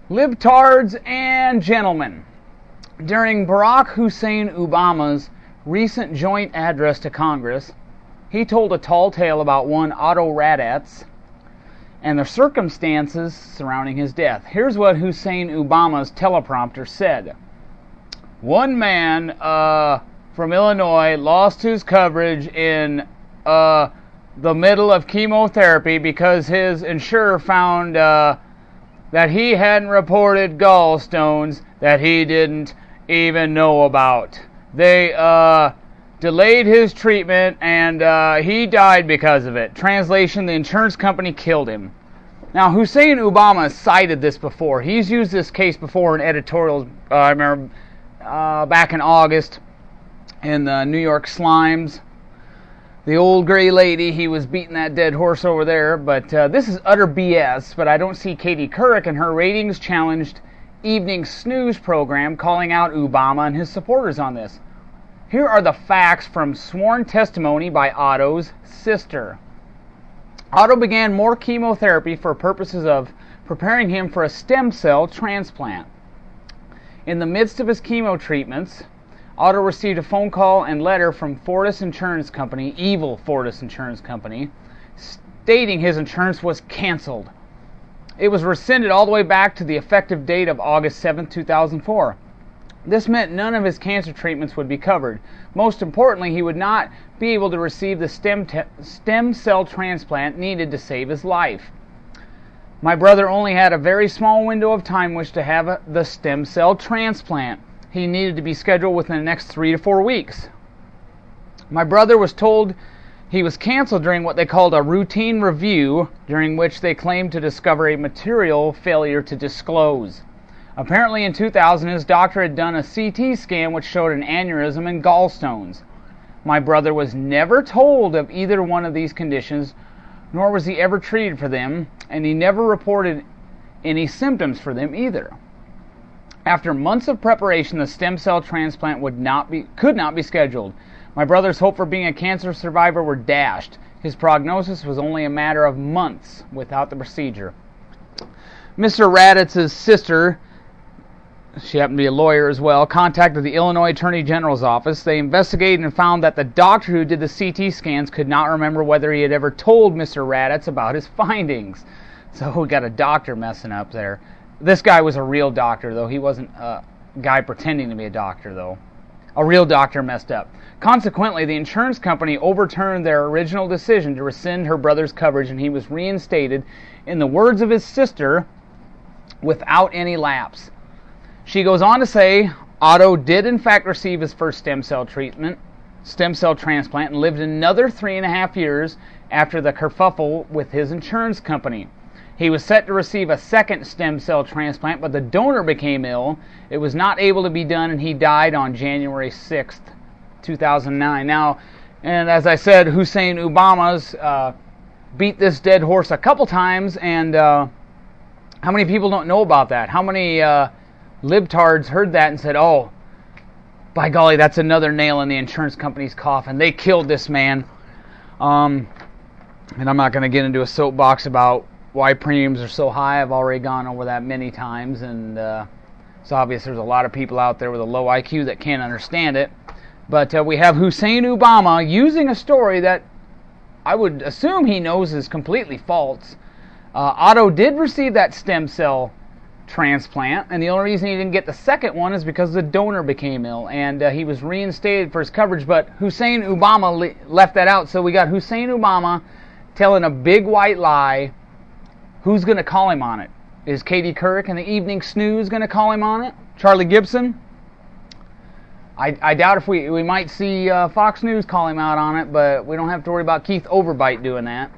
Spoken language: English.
Libtards and gentlemen, during Barack Hussein Obama's recent joint address to Congress, he told a tall tale about one Otto Raddatz and the circumstances surrounding his death. Here's what Hussein Obama's teleprompter said. One man from Illinois lost his coverage in the middle of chemotherapy because his insurer found that he hadn't reported gallstones that he didn't even know about. They delayed his treatment and he died because of it. Translation, the insurance company killed him. Now, Hussein Obama cited this before. He's used this case before in editorials. I remember back in August in the New York Slimes. The old gray lady, he was beating that dead horse over there, but this is utter BS, but I don't see Katie Couric and her ratings-challenged evening snooze program calling out Obama and his supporters on this. Here are the facts from sworn testimony by Otto's sister. Otto began more chemotherapy for purposes of preparing him for a stem cell transplant. In the midst of his chemo treatments, Otto received a phone call and letter from Fortis Insurance Company, evil Fortis Insurance Company, stating his insurance was canceled. It was rescinded all the way back to the effective date of August 7, 2004. This meant none of his cancer treatments would be covered. Most importantly, he would not be able to receive the stem cell transplant needed to save his life. My brother only had a very small window of time in which to have the stem cell transplant. He needed to be scheduled within the next 3 to 4 weeks. My brother was told he was canceled during what they called a routine review, during which they claimed to discover a material failure to disclose. Apparently in 2000, his doctor had done a CT scan which showed an aneurysm and gallstones. My brother was never told of either one of these conditions, nor was he ever treated for them, and he never reported any symptoms for them either. After months of preparation, the stem cell transplant could not be scheduled. My brother's hope for being a cancer survivor were dashed. His prognosis was only a matter of months without the procedure. Mr. Raddatz's sister, she happened to be a lawyer as well, contacted the Illinois Attorney General's office. They investigated and found that the doctor who did the CT scans could not remember whether he had ever told Mr. Raddatz about his findings. So we got a doctor messing up there. This guy was a real doctor, though. He wasn't a guy pretending to be a doctor, though. A real doctor messed up. Consequently, the insurance company overturned their original decision to rescind her brother's coverage, and he was reinstated, in the words of his sister, without any lapse. She goes on to say, Otto did in fact receive his first stem cell transplant, and lived another 3.5 years after the kerfuffle with his insurance company. He was set to receive a second stem cell transplant, but the donor became ill. It was not able to be done, and he died on January 6th, 2009. Now, and as I said, Hussein Obama's beat this dead horse a couple times, and how many people don't know about that? How many libtards heard that and said, oh, by golly, that's another nail in the insurance company's coffin. They killed this man. And I'm not going to get into a soapbox about why premiums are so high. I've already gone over that many times, and it's obvious there's a lot of people out there with a low IQ that can't understand it. But we have Hussein Obama using a story that I would assume he knows is completely false. Otto did receive that stem cell transplant, and the only reason he didn't get the second one is because the donor became ill, and he was reinstated for his coverage, but Hussein Obama left that out. So we got Hussein Obama telling a big white lie. Who's going to call him on it? Is Katie Couric and the Evening Snooze going to call him on it? Charlie Gibson? I doubt if we might see Fox News call him out on it, but we don't have to worry about Keith Overbite doing that.